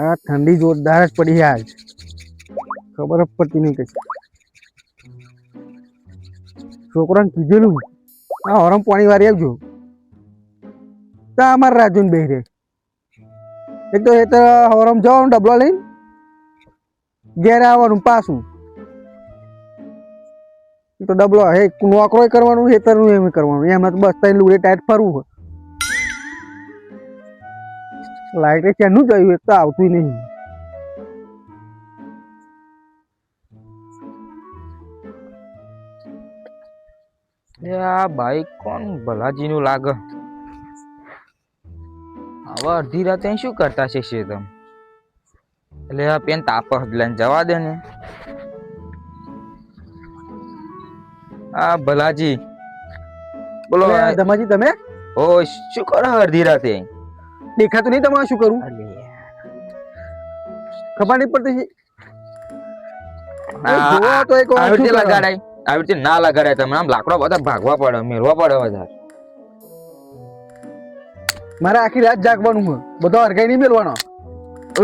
આ ઠંડી જોરદાર જ પડી છે આજ. ખબર જ પડતી નહીં કઈ. છોકરાને કીધેલું આ હરમ પાણી વારી આવજો. તા અમાર રાજુ બે રે એક તો એ તો હરમ જવાનું ડબલો લઈને ઘેર આવવાનું પાછું. તો ડબલો હે નોકરો કરવાનું હેતરનું એમ કરવાનું એમાં તો બસ તઈ લુડે ટાઈટ ફરવું. લાઈટ ક્યાંનું જયું એક તો આવતું નહીં. આ બાઈક કોણ ભલાજી નું લાગે. હવે અડધી રાતે શું કરતા છે શેતમ એટલે આ પેન તાપ લઈને જવા દે ને. હા ભલાજી બોલો ધમાજી તમે ઓ શું કરો અડધી રાતે? દેખાતું નહીં તમારે શું કરું ખબર નહીં પડતી. આવી રીતે લગાડાય આવી રીતે ના લગાડાય. તમે આમ લાકડો બધા ભાગવા પડે મેળવા પડે વધારે. મારે આખી રાત જાગવાનું છે બધો હરગાઈ નહીં મેળવાનો.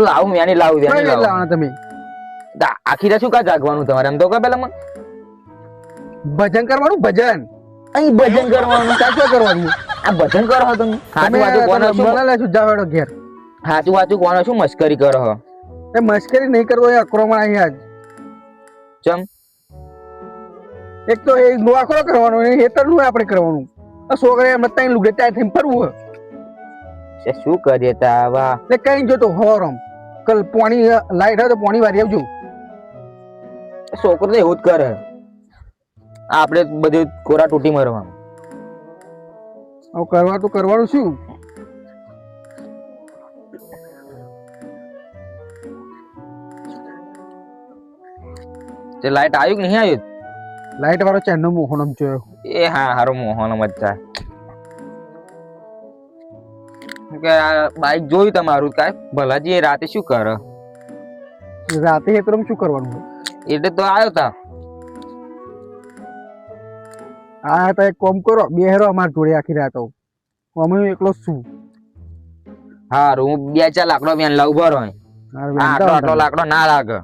લાવું યાની લાવું લાવવાના તમે આખી રાત શું કા જાગવાનું તમારે? એમ તો કહો પેલા મને ભજન કરવાનું. ભજન અહીં ભજન કરવાનું સાચું કરવાનું. આ ભજન કરો તમે સાચું વાચું કોનો શું જાવેડો ઘેર સાચું વાચું કોનો શું મસ્કરી કરો? એ મસ્કરી નહીં કરવો એ આક્રમણ અહીંયા જ ચમ એક તો એ નોકરો કરવાનો હેતરનું આપણે કરવાનું. છોકરા એમ ત્રણ લુગડે ટાઈટ થઈને ફરવું છે. શું કરીએ તા વાહ એટલે કઈ જોતો હોરમ કલ પાણી લાઈટ હોય તો પાણી વારી આવજો. છોકરો તો એવું જ કરે. આપણે બધું કોરા તૂટી મરવાનું. હવે કરવા તો કરવાનું શું? તે લાઈટ આવ્યું કે નહીં આવ્યું? લાઈટ વાળો ચેનનો મોહનમ જોયો. એ હા હારો મોહન મજા કે બાઈક જોયું તમારું કાંઈ ભલાજી એ રાતે શું કરે? રાતે હેતરમ શું કરવાનું? એટલે તો આવ્યો તા. હા તો એક કોમ કરો બે હેરો અમાર જોડે આખી રાતો અમે એકલો છું. હારું હું બે ચાર લાકડો બેન લઉં ભરો. આટલો લાકડો ના લાગે.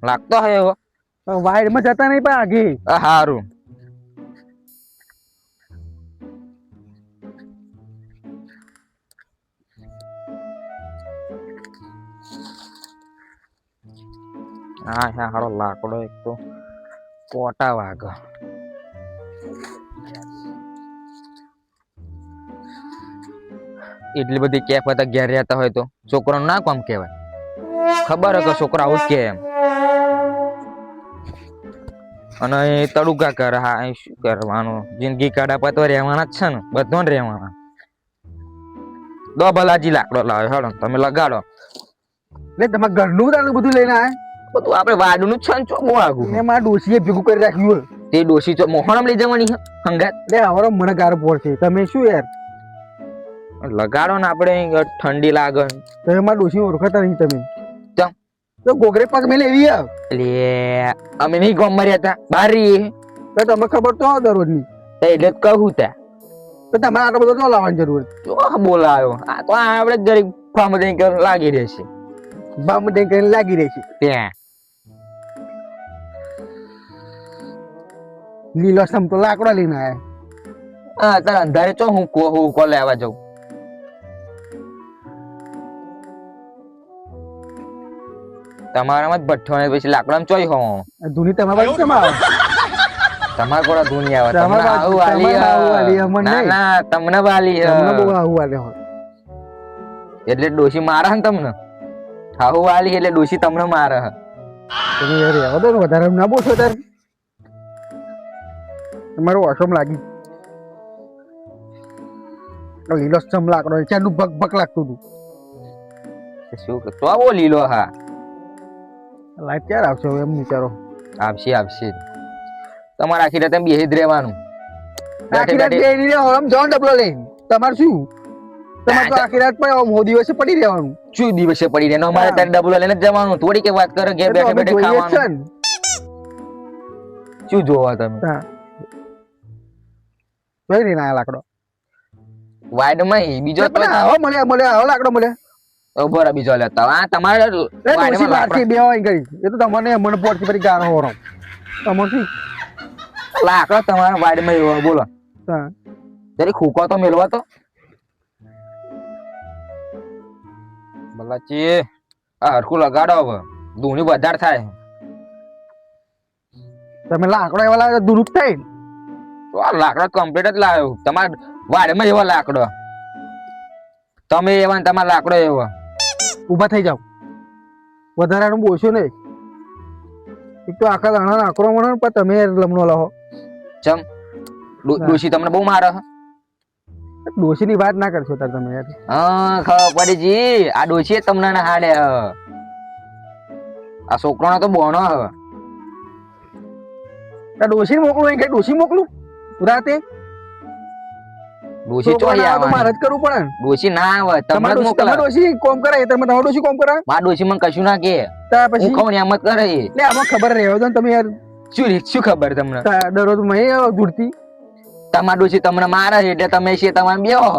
લાગતો હોય એવો વાઈડ માં જતા નહીં પણ આગે. હારું હા હા હારો લાકડો એક તો કોટા વાગ. એટલી બધી કેફ હતા ઘેર રહેતા હોય તો છોકરો ના કોમ કેવાય. ખબર હે કે છોકરા આવું જ કે એમ. અને એ તડુકા કરે. હા શું કરવાનું જિંદગી કાઢા પર તો રહેવાના જ છે ને બધો ને રહેવાના. દો ભલાજી લાકડો લાવે હેડો તમે લગાડો. એટલે તમારે ઘરનું તાનું બધું લઈને આવે બધું આપણે વાડું નું જ છે ને ચોબો આગું. ને મારા ડોશીએ ભેગું કરી રાખ્યું. તે ડોશી તો મોહણમ લઈ જવાની હંગાત. એટલે હવે મને ગારો પડશે. તમે શું યાર લગાડો ને આપણે ઠંડી લાગે. તમે મારા ડોશી ઓળખતા નહીં તમે ચમ તો ગોગરે પગ મેં લેવી એટલે અમે નહીં ગામ માં રહેતા બહાર રહીએ તો તમે ખબર તો દરરોજ ની એટલે કહું ત્યાં તો તમારે આટલો બધો તો લાવવાની જરૂર જો બોલાયો. આ તો આપણે ગરીબ ફાર્મ લાગી રહેશે. બામ કરીને લાગી રહી છે ત્યાં લીલો સમ તો લાકડો લઈને આયા. હા તારે અંધારે ચો હું કો લેવા જાઉં. તમારામાં જ ભઠ્ઠો ને પછી લાકડા ચોઈ હો ધૂની તમારા બાજુ કેમ આવે? તમાર કોરા ધૂની આવે. તમને આવું વાલી ના ના તમને વાલી તમને બહુ આવું વાલે હોય એટલે ડોશી મારે ને તમને આવું વાલી એટલે ડોશી તમને મારે. તમે રહેવા દો ને વધારે ના બોલશો તાર તમારું ઓછમ લાગી. લીલો ચમ લાકડો ચાનું ભગ ભગ લાગતું હતું. શું તો આવો લીલો હા લાઈટ ક્યારે આવશે એમ વિચારો. આવશે આવશે. તમારે આખી રાત બેહી જ રહેવાનું. આખી રાત બેહી રહેવાનું જવાનું ડબલો લઈને. તમારે શું તમારે તો આખી રાત પણ દિવસે પડી રહેવાનું. શું દિવસે પડી રહેવાનું? અમારે ત્યારે ડબલો લઈને જવાનું. થોડી કે વાત કરે ઘેર બેઠે બેઠે ખાવાનું. શું જોવા તમે? જોઈ રહીને આ લાકડો વાઈડ માં બીજો મળે લાકડો મળે ઉભો રહે બીજો લેતા આ તમારે એ ડોશી વાડીમાં બહારથી બે હોય કરી એ તો તમને મને પોટથી ફરી ગાળો હોરો તમને શું લાકડો તમારા વાડીમાં એવો બોલો હા. જરી ખૂકો તો મેલવા તો બલાચી આ હરખું લગાડો હવે ધૂણી વધારે થાય તમે લાકડો એવા લાગે દુરુપ થાય ને. તો આ લાકડો કમ્પ્લીટ જ લાવ્યો તમારા વાડીમાં એવો લાકડો તમે એવા ને તમારા લાકડો એવો ઊભા થઈ જાઓ વધારાનું બોલશો નહીં એક તો આખા દાણા આકરો મળે ને પણ તમે લમણો લાવો ચમ ડોશી તમને બહુ મારે છે? ડોશીની વાત ના કરશો તાર તમે યાર હા ખબર પડી જી આ ડોશી તમને ના હાડે હ આ છોકરાનો તો બોનો હ આ ડોશી મોકલું અહીં કઈ ડોશી મોકલું રાતે ડોશી છોકરાને ચોરી આવે તો મારે આવવાની જ કરવું પડે ને. ડોશી ના આવે તમને જ તમારે મોકલે ડોશી કોમ કરાય તમે તમારો ડોશી કોમ કરાય મારા ડોશી મને કશું ના કે ત્યાર પછી હું કહું ને એમ જ કરે એ. એટલે આમાં ખબર રહેવા દો ને તમે યાર શું ખબર તમને દરરોજ મેં દૂરથી તમારા ડોશી તમને મારે છે એટલે તમે છે તમારે બેહો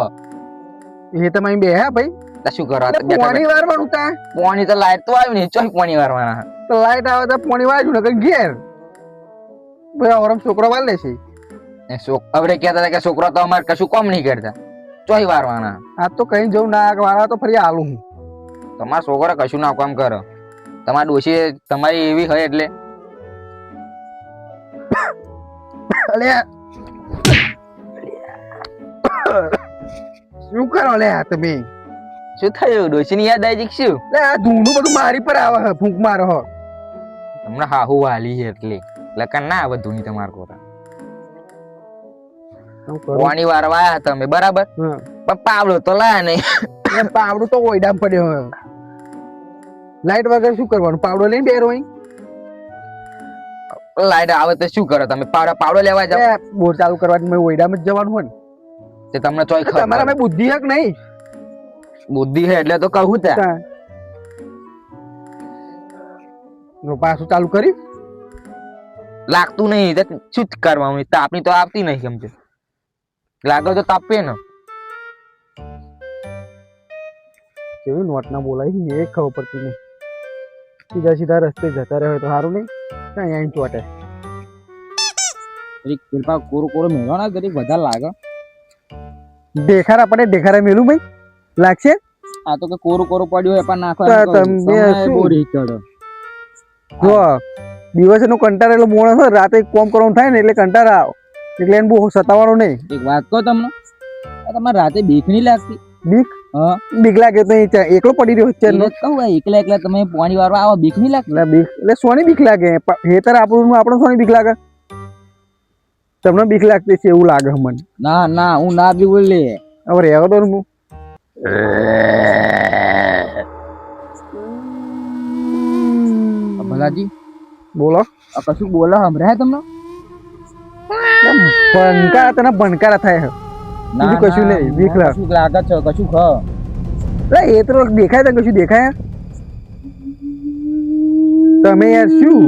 એ તમે અહીં બે હે ભાઈ તો શું કરો પોણી વારવાનું તા પોણી તો લાઈટ તો આવ્યું ને ચોઈ પોણી વારવાના તો લાઈટ આવે તો પોણી વારજો ને કઈ ઘેર ભાઈ ઓરમ છોકરો વાળ લે છે હવે કહેતા હતા કે છોકરો તો અમારે કશું કોમ નહીં કરતા ચોઈ વારવાના આ તો કઈ જવું ના વાળા તો ફરી આલું હું તમારા છોકરો કશું ના કામ કરો તમારી ડોશી તમારી એવી હોય એટલે અલે શું કરો લે આ તમે શું થયું ડોશી ની યાદ આવી જશે શું લે આ ધૂનું બધું મારી પર આવે હે, ફૂંક મારો હો તમને હાહુ વાલી છે એટલે કે ના આવે ધૂની તમારા કોરા પાણી વારવા આયા તમે બરાબર પણ પાવડો તો લાયા નહીં પાવડું તો ઓયડામ પડ્યો હે લાઈટ વગર શું કરવાનું પાવડો લઈને બેરો અહીં લાઈટ આવે તો શું કરો તમે પાવડો લેવા જાવ બોર ચાલુ કરવાની મેં ઓયડામ જ જવાનું હોય ને તે તમને ચોઈ તમારા ખબર મેં બુદ્ધિ હક નહીં બુદ્ધિ છે એટલે તો કહું ત્યાં પાછું ચાલુ કરી લાગતું નહીં તો શું જ કરવાનું તાપની તો આવતી નહીં સમજે લાગે તો તાપે ને કેવી નોટ ના બોલાય એ ખબર પડતી નહીં સીધા સીધા રસ્તે જતા રહે તો સારું નહીં કઈ અહીં ચોટે કૃપા કોરો કોરો મેળો ના જરીક વધારે લાગે દેખારા પડે દેખારા મેલું ભાઈ લાગશે આ તો કે કોરો કોરો પડ્યો હોય પણ નાખો જો દિવસે નો કંટાળેલો માણસ હોય રાતે કોમ કરવાનું થાય ને એટલે કંટાળા આવે એટલે એને બહુ સતાવવાનો નહીં એક વાત કહો તમને તમારે રાતે બીક નહીં લાગતી બીક હા બીક લાગે તો એકલો પડી રહ્યો છે કહું એકલા એકલા તમે પાણી વારવા આવો બીક નહીં લાગતી બીક એટલે સોની બીક લાગે હેતર આપણું સોની બીક લાગે તમને બીક લાગતી છે એવું લાગે મને ના ના હું ના બી બોલી હવે રહેવા દો ને હું ભલાજી બોલો આ કશું બોલો સંભળાય તમને ભણકારા તને ભણકારા થાય છે બીજું કશું નહીં બીક લાગે કશું લાગે છે કશું ખ એટલે એ તો દેખાય તને કશું દેખાય તમે યાર શું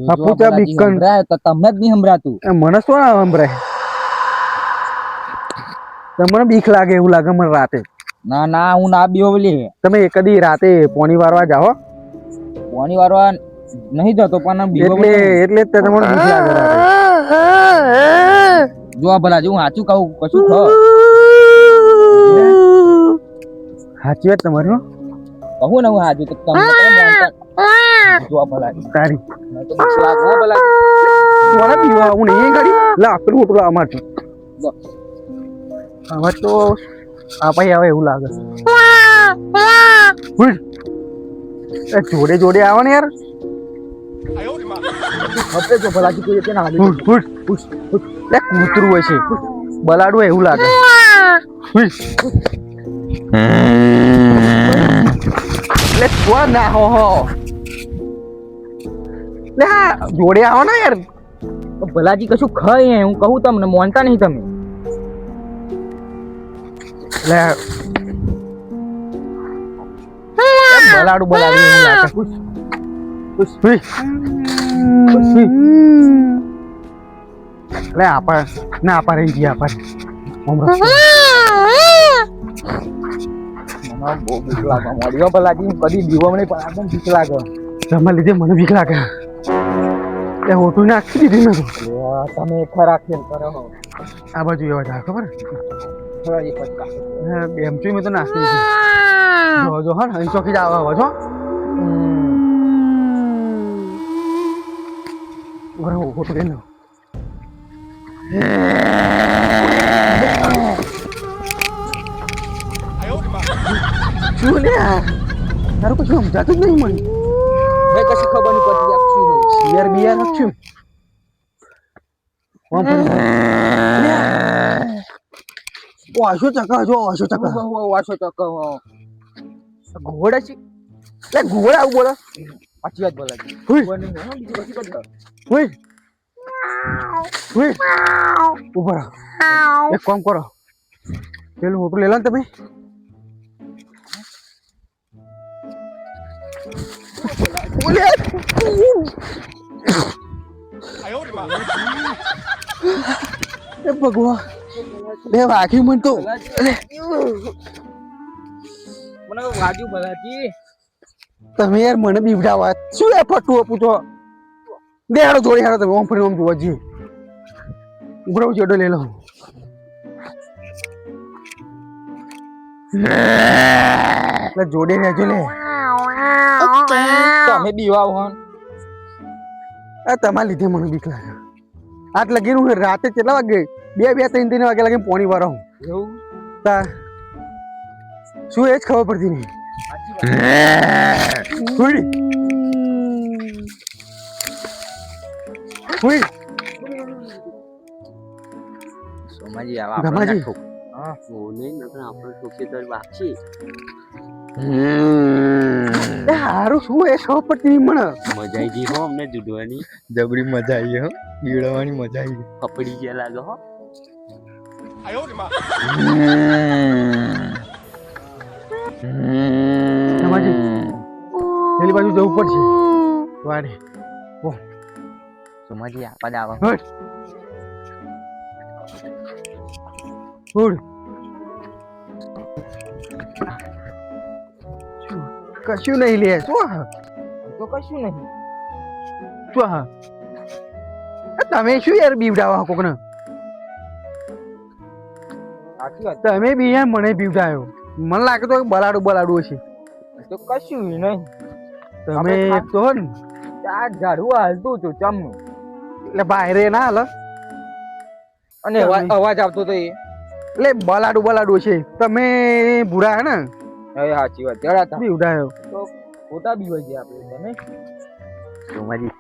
અપુચા બીકન તો તમને જ નહીં સંભળાતું મને શું સંભળાય તમને બીક લાગે એવું લાગે મને રાતે ના ના હું ના બી બોલી તમે કદી રાતે પોણી વારવા જાઓ પાણી વારવા નહીં જતો પણ એટલે જ તમને બીક લાગે રાતે જો ભલાજી હું સાચું કહું કશું ખ સાચી વાત તમારી કહું ને હું સાચું તો તમને જો ભલાજી તારી તો બીક લાગે હો ભલાજી સોના પીવા હું નહીં ગાડી લા પેલું ઓટલું અમારથી હવે તો આ ભાઈ હવે એવું લાગે જોડે જોડે આવે ને યાર હવે જો ભલાજી કોઈ કે ના કૂતરું હોય છે બલાડું એવું લાગે એટલે કોણ ના હો લે જોડે આવો ને યાર ભલાજી કશું ખાય હું કહું તમને માનતા નહીં તમે લે બલાડું એવું લાગે લે આપા ના આપા રહી ગયા આપા હા બહુ બીક લાગે મોડીઓ ભલાજી કદી દીવો નહીં પણ એકદમ બીક લાગે તમારા લીધે મને બીક લાગે એ હોટું નાખી દીધી મેં તો. તમે ખરા ખેલ કરો હો આ બાજુ એવા જા ખબર થોડા એક પચકા એમ મેં તો નાખી દીધી જો હા અહીં ચોકી જ આવા છો બરાબર હોટું લઈ લો શું લે તારું કશું સમજાતું જ નહીં મને મેં કશી ખબર નહીં પડતી આપ શું હોય શિયાર બિયાર નાખશું વાસો ચકા જો વાસો ચકા વાસો તો કહો ઘોડા છે લે ઘોડા આવું બોલો સાચી વાત ભલાજી હુઈ બીજું કશી કરતા હુઈ હુઈ ઉભા રહો એક કામ કરો પેલું હોટલ લઈ લો ને તમે એ ભગવાન લે વાગી મન તો મને વાગ્યું ભલાજી તમે યાર મને બીવડાવા શું એ ફટું આપું છો બે હાડો જોડી હાડો તમે ઓમ ફરી ઓમ જોવા જઈએ ઉભરો જેડો લઈ લો એટલે જોડે રહેજો લે તમે બીવાવ હો આ તમારા લીધે મને બીક લાગે આટ લગીને હું રાતે કેટલા વાગે 2-3 વાગે લાગે પોણી વાળો હું એવું તા શું એ જ ખબર પડતી નહીં હુઈ હુઈ સોમાજી આવા ગમાજી હા બોલે નકર આપણે ટોકે દર વાગશે એ હારું શું એ ખબર પડતી નહીં મને મજા આવી ગઈ હો અમને જુડવાની જબરી મજા આવી હો બીવડાવવાની મજા આવી કપડી ગયા લાગે હો ગમાજી પેલી બાજુ જવું પડશે વાડે સોમાજી આપા જ આવા હટ ઉડ કશું નહીં લે શું હા તો કશું નહીં શું હા તમે શું યાર બીવડાવા કોકને સાચી વાત તમે બી યાર મને બીવડાયો મને લાગે તો બલાડું હશે તો કશું નહીં તમે એક તો હો ને આ ઝાડવું હાલતું હતું ચમનું એટલે બાયરે ના હાલ અને અવાજ આવતો હતો એ એટલે બલાડું છે તમે ભૂરા હે ને એ સાચી વાત જરા બીવડાયો તો ખોટા બી હોય છે આપણે તમે સોમાજી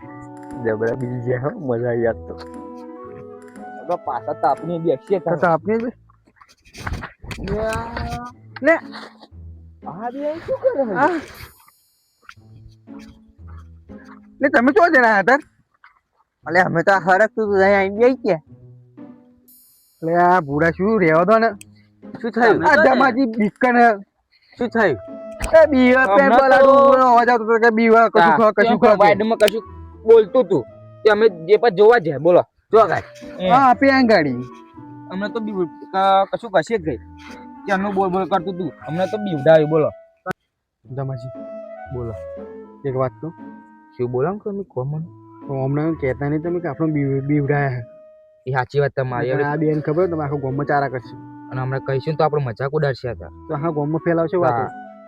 જબરા બીજી ગયા હો મજા આવી આજ તો હવે પાછા તાપને બેસીએ તો આપને જ લે આ બે શું કરે છે? આ લે તમે ચો જણા હતા અલે અમે તો હરક તું અહીં આવી ગઈ કે એટલે આ ભૂરા શું રહેવા દો ને શું થયું આ જમાજી બીકન શું થયું એ બીવા પેન હમણાં તો- બલાડું અવાજ આવતો હતો કે બીવા કશું ખા કશું ખા વાઈડમાં કશું બોલતું હતું તે અમે જે પર જોવા જાય બોલો જો ગાય હા પેન ગાડી અમને તો કશું કશે જ ગઈ ત્યાંનું બોલ કરતું હતું અમને તો બીવડાવ્યું બોલો જમાજી બોલો એક વાત તો શું બોલો તમે કોમન હમણાં કહેતા નહીં તમે કે આપણો બીવડાયા એ સાચી વાત તમારી અને આ બેન ખબર તમે આખો ગામમાં ચારા કરશે અને હમણાં કહીશું તો આપણે મજાક ઉડાડશે હતા તો આખા ગામમાં ફેલાવશે વાતો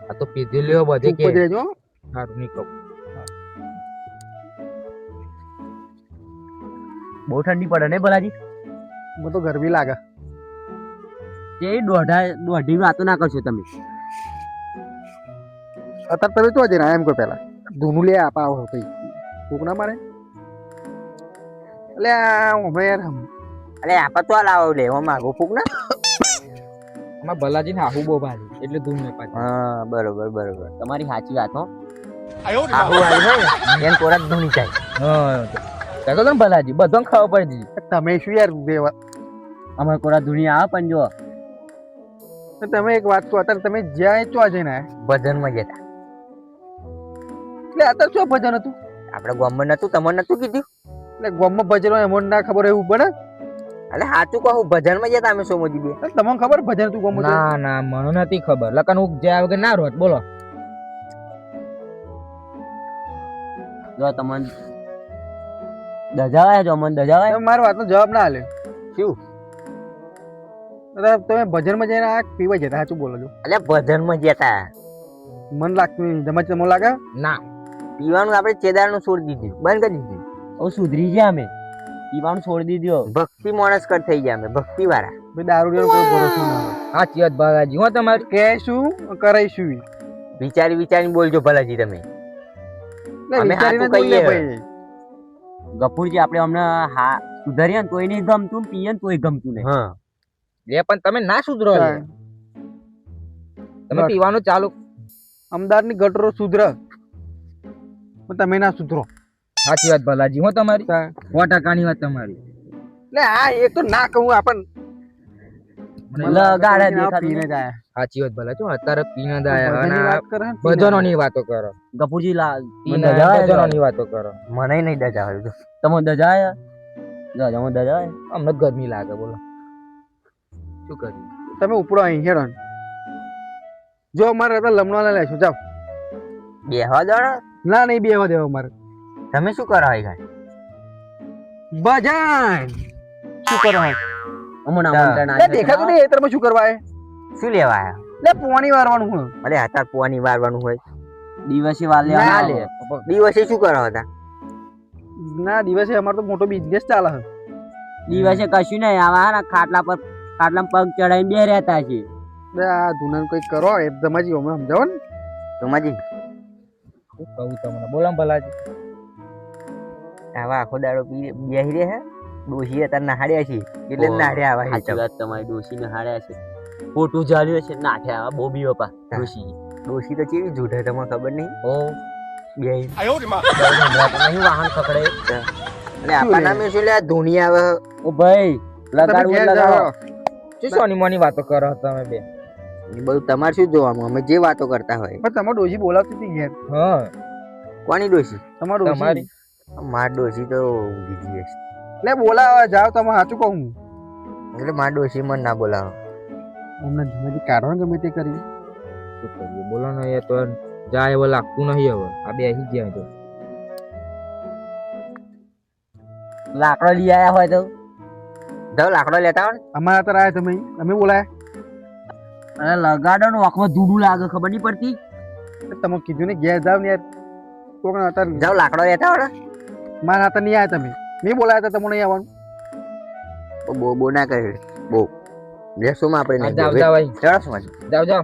આ તો પીધી લ્યો બધે ચૂપ જ કે રહેજો સારું નહીં કહું બહુ ઠંડી પડે ને ભલાજી મને તો ગરમી લાગે એ દોઢી વાતો ના કરશો તમે અત્યારે તમે તો જઈને એમ કહો પેલા ધૂનું લે આપા આવો ભાઈ કોક ના મારે એટલે અમે યાર અરે આપા તો લાવો લે હું માગો ફૂક ના અમાર ભલાજી ને આહુ બહુ ભારે એટલે ધૂમ ને પાછી હા બરોબર તમારી સાચી વાત હો આવું આવી હોય ને એમ કોરાક ધૂની જાય હા કાકો તો ભલાજી બધો ખબર પડી દીધી તમે શું યાર દેવા અમારે કોરા ધૂની આવે પણ જો તમે એક વાત કહો અત્યારે તમે જ્યાં ચો જઈને આયા ભજનમાં ગયા એટલે અત્યારે શું ભજન હતું આપણે ગામમાં નતું તમને નતું કીધું એટલે ગામમાં ભજન હોય એમાં ના ખબર હોય એવું બને અલે સાચું કહું ભજનમાં જતા અમે સોમોજી બે તમને ખબર ભજન તું ગમો ના ના મને નથી ખબર લકન હું જ્યાં વગર ના રોત બોલો જો તમને દજાવાય જો મને દજાવાય મારી વાતનો જવાબ ના આલે શું તમે ભજનમાં જઈને આ પીવા જતા સાચું બોલો છો અલે ભજનમાં જતા મન લાગતું નહીં જમા તમને લાગે ના પીવાનું આપણે ચેદારનું છોડી દીધું બંધ કરી દીધું હવે સુધરી ગયા અમે પીવાનું છોડી દીધું ભક્તિ માણસ કર થઈ ગયા અમે ભક્તિ વાળા ભાઈ દારૂ દેવાનો કોઈ ભરોસો ના હોય સાચી વાત બાલાજી હો તમારી કે શું કરાઈશું વિચારી વિચારીને બોલજો ભલાજી તમે અમે વિચારીને હાચું બોલીએ કહીએ. ભાઈ ગફુરજી આપણે હમણાં હા સુધરીએ ને તોય નહીં ગમતું ને પીએ ને તોય ગમતું નહીં હા એ પણ તમે ના સુધરો લે. તમે પીવાનું ચાલુ અમદાવાદની ગટરો સુધર પણ તમે ના સુધરો સાચી વાત બાલાજી હો તમારી 100% વાત તમારી એટલે આ એક તો ના કહું આપણ લગાડે દેખાતું પીને નહીં. જાય સાચી વાત બાલાજી હો, અત્યારે પીને દાયા ભજનની અને વાત કરે ને, ભજનોની વાતો કરો ગફુરજી મને ભજનોની વાતો કરો મને નહીં દજા આવ્યું તમે દજા આવ્યા તમે દજા આવ્યા અમને ગરમી લાગે બોલો શું કર્યું તમે ઉપડો અહીં હેડો જો અમારે હતા લમણો લેશું જાઓ બેહવા દો ને. ના નહીં બેવા દેવા અમારે તમે શું કરો હોય ગાય ભજન શું કરો અમુના લે દેખાતું નહીં એતરમાં શું કરવા આયા? શું લેવા આવ્યા લે પોણી વારવાનું હું અરે હાથા પોવાની વારવાનું હોય દિવસે વાર ના લેવા લે. દિવસે શું કરો હતા ના દિવસે અમારો તો મોટો બિઝનેસ ચાલે છે દિવસે કશું નહીં આવા ને ખાટલામાં પગ ચડાવીને બે રહેતા છે લે આ ધુનાન કંઈક કરો એ તમારી અમે સમજાવો ને તમાજી શું કહું તમને બોલો ને બાલાજી આવા આખો દાડો બેહી રહે હે ડોશી અત્યારે નહાડ્યા છે એટલે નાડ્યા આવા સાચી વાત તમારી ડોશી નહાડ્યા છે ફોટો જાળ્યો છે નાઠ્યા આવા બોબી બાપા ડોશી ડોશી તો કેવી જૂઠે તમને ખબર નહીં ઓ બેહી નહીં વાહન પકડે એટલે આપણા નામે શું લે ધોની આવે ઓ ભાઈ તમે ઘેર જાઓ. શું સોની મોની વાતો કરો તમે બે એ બધું તમારે શું જોવાનું અમે જે વાતો કરતા હોય પણ તમારો ડોશી બોલાવતી હતી ઘેર હા કોની ડોશી તમારો તમારી ડોશી માર ડોશી તો ઊંઘી ગઈ છે લે બોલાવા જાઓ તમે સાચું કહું એટલે માર ડોશી મને ના બોલાવો અમને જમાજી કારણ ગમે તે કરી શું કરીએ બોલો ને એ તો જાય એવું લાગતું નહીં હવે આ બે અહીં ગયા તો લાકડો લઈ આયા હોય તો જાવ લાકડો લેતા હોય અમારા અત્યારે આયા તમે અમે બોલાયા અરે લગાડો ને આંખમાં ધૂળું લાગે ખબર નહીં પડતી તમે કીધું ને ઘેર જાવ ને યાર કોક અત્યારે જાવ લાકડો લેતા હોય મારા હાથે નહીં આવ્યા તમે મેં બોલાયા હતા તમને નહીં આવવાનું બો બો ના કરે બો લેશું માં આપણે જાવ જાવ ભાઈ ચડસ માં જાવ જાવ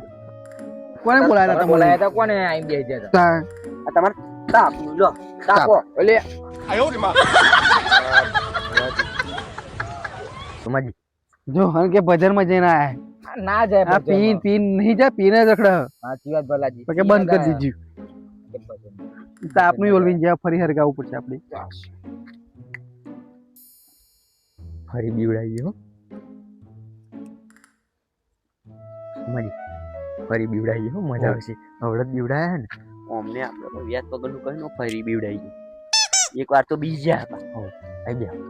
કોને બોલાયા હતા બોલાયા તમને હતા કોને આઈ બે જતા તા- આ તમાર તાપ લો તાપો ઓલે સુમાજી જો હન કે બજારમાં જઈને આયા ના જાય આ પીન પીન નહીં જા પીને રખડા સાચી વાત બાલાજી તો કે બંધ કરી દીધું તો આપનું ઓલવીન જ્યાં ફરી હરગાવું પડશે આપણે ફરી બીવડાવી હો સુમાજી ફરી બીવડાવી હો મજા આવશે હવડત બીવડાયા ને અમને આપણે વ્યાજ પગરનું કહ્યું ફરી બીવડાવી એક વાર તો બીજા હતા હો આઈ ગયા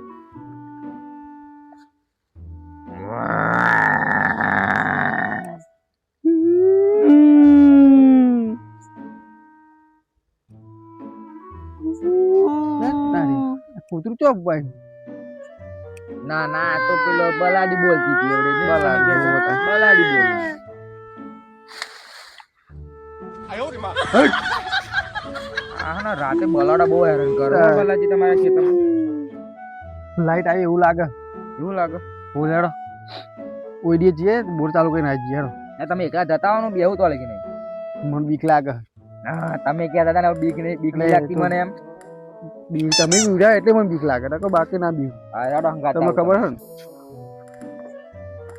કૂતરું ચોક ભાઈ ના ના આ તો પેલો બલાડી બોલતી હતી એવડે બલાડી બોલતા. બલાડી બોલી હા ના રાતે બલાડા બહુ હેરાન કરે હો બાલાજી તમારા ખેતરમાં લાઈટ આવી એવું લાગે એવું લાગે બોલેડો ઓઈડીએ જઈએ બોર ચાલુ કરીને આવી જઈએ હેડો. ને તમે એકલા જતા આવવાનું બેહું તો કે નહીં મને બીક લાગે હા તમે કહેતા હતા ને બીક નહીં નહીં લાગતી મને એમ તમે બીવડ્યા એટલે મને બીક લાગે નકર બાકી ના બીવ હા યાડો હંગાત તમને ખબર છે ને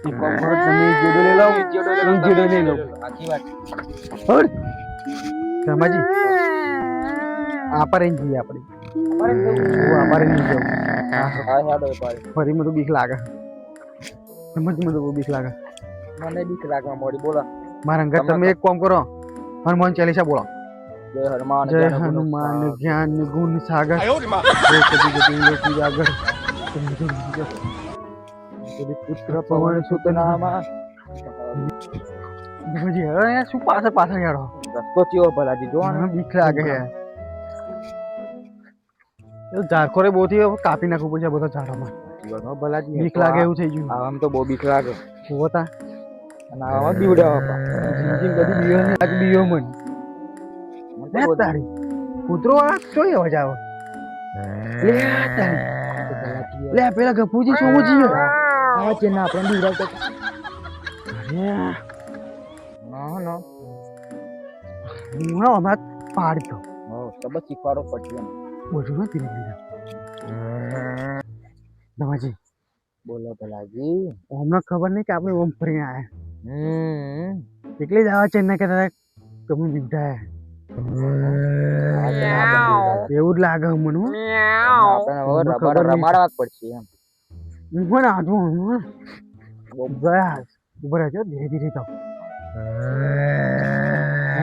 એક કામ કરો, તમે જેડો લઈ લાવો હું જેડો લઈ લઉં સાચી વાત હળ રમાજી આપરે જઈએ આપણે આપરે નહીં જવું હા યાડો પાડે ફરી મને તો બીક લાગે સમજ મને તો બહુ બીક લાગે મને બીક લાગવા મોડી બોલો મારા અંગત તમે એક કામ કરો હનુમાન ચાલીસા બોલો જય હનુમાન જય હનુમાન જ્ઞાન ગુણ સાગર જય કબીર જય લોકી આગળ પુત્ર પવન સુત નામા ભલાજી હવે યાર શું પાછળ યાર રસ્તો ચેવો ભલાજી જો મને બીક લાગે છે એ ઝાડખોરે બોથી કાપી નાખવું પડશે બધા ઝાડોમાં ભલાજી બીક લાગે એવું થઈ ગયું આમ તો બહુ બીક લાગે હોતા અને આમાં બીવડાવા જિંદગી બધી બીયો ને આજ બીયો મન લે તારી કૂતરો આ શું અવાજ આવે લે તારી લે પેલા ગપુજી શું જીયો આ છે ને આપણે બીવડાવતો અરે ના હું હમણાં પાડી તો તો બસ શીખવાડો પછી એમ બોલું નથી લીધા દમાજી બોલો ભલાજી અમને ખબર નહીં કે આપણે ઓમ ફરીને આયા એટલે જ આવા ચેન્નઈ કે તમે બીવડાય એવું જ લાગે મને હો. રમાડવા જ પડશે એમ હું પણ આજુ ગયા ઉભા રહેજો ધીરે ધીરે તો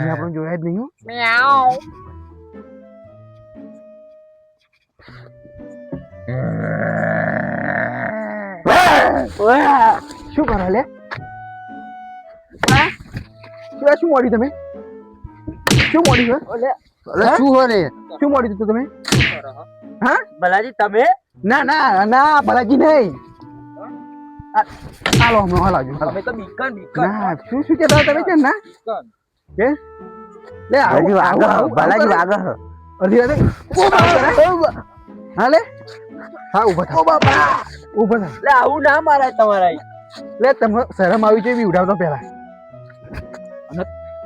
આપણે જોયા જ નહીં હો. શું કરો લે શું મોડી તમે શું મોડી છે શું હો રે શું મોડી તું તમે હા ભલાજી તમે ના ના ના ભલાજી નહીં હાલો હમણાં હલાવજો તમે તો બીકન ના શું શું કહેતા તમે કેમ ના કે લે આવું આવું ભલાજી આગળ અરે અરે હા લે હા ઉભા થા બાપા ઉભા થા લે આવું ના મારાય તમારા લે તમને શરમ આવી છે બી ઉડાવતો પેલા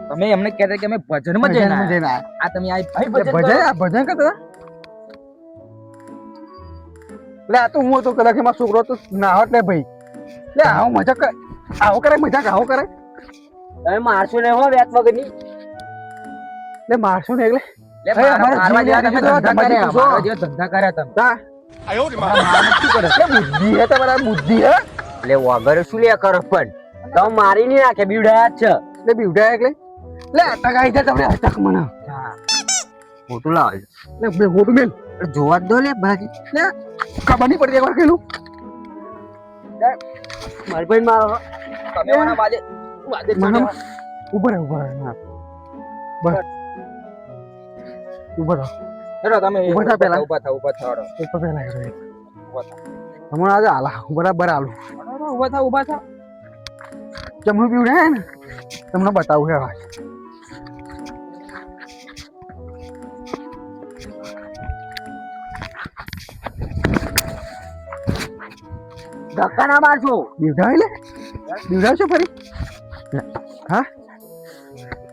તમે એમને કહેતા કે અમે ભજનમાં જઈને આયા. આ તમે આ ભાઈ ભજન ભજન કરતા લે આ તો હું તો કદાચ મારો છોકરો તો નાહત ને ભાઈ લે આવો મજાક આવો કરે મજાક આવો કરે તમે મારશો ને હો વ્યાત વગરની લે મારશો ને એટલે લે મારવા જેવા તમે ધંધા કર્યા તમે તા મારવાનું શું કરે લે બુદ્ધિ હે તમારા બુદ્ધિ હે એટલે વગર શું લે કરો પણ તમે મારી નહીં નાખે બીવડાયા જ છે લે બીવડા એટલે લે અટક આવી જાય તમને અટક મને મોટું લાવે લે બે મોટું મેલ જોવા જ દો લે ભાજી લે ખબર નહીં પડતી એકવાર કેલું મારી ભાઈ મારો તમે ઓના બાજે મને ઉભા રહે હા બસ ઉભા રહો હેલો તમે ઊભા થા પહેલા. ઊભા થાઓ ઉપર પહેલા કરો ઊભા થા હમણાં આજે આલા બરાબર આલું ઊભા થા જમણું પીવું હે ને તમને બતાવું હે વાત ધક્કા ના મારશો બીવડાવી લે બીવડાવશો ફરી હા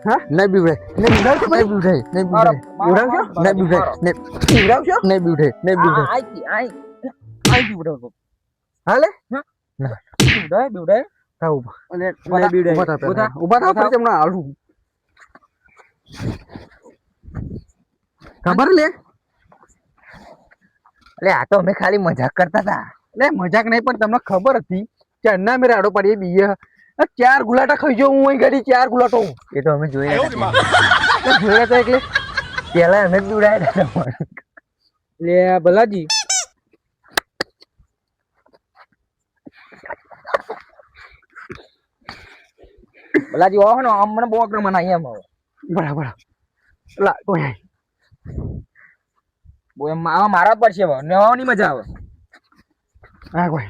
હા નહીં બીવડે નહીં બીવડાવશો ફરી બીવડાય નહીં બીવડાય બીવડાવશો નહીં બીવડાય નહીં બીવડાવશો નહીં બીવડાય નહીં બીવડાય આઈ બીવડાવો હા લે બીવડાય થા ઉભા અને ઉભા થા પહેલા. ઉભા થા ફરી તમને આલું ખબર લે એટલે આ તો અમે ખાલી મજાક કરતા હતા લે મજાક નહીં પણ તમને ખબર હતી કે અન્ના મેં રાડો પાડીએ બીએ 4 ગુલાટા ખાઈ જો હું અહીં ઘડી 4 ગુલાટો એ તો અમે જોયા જોયા તો એટલે પેલા અમે જ બીવડાયા હતા લે ભલાજી ભલાજી ઓહો ને અમને બહુ અગ્ર મનાય એમ હવે બરાબર લા કોઈ આય. બહુ એમ મારા પડશે હવે નેવાની મજા આવે હા કોઈ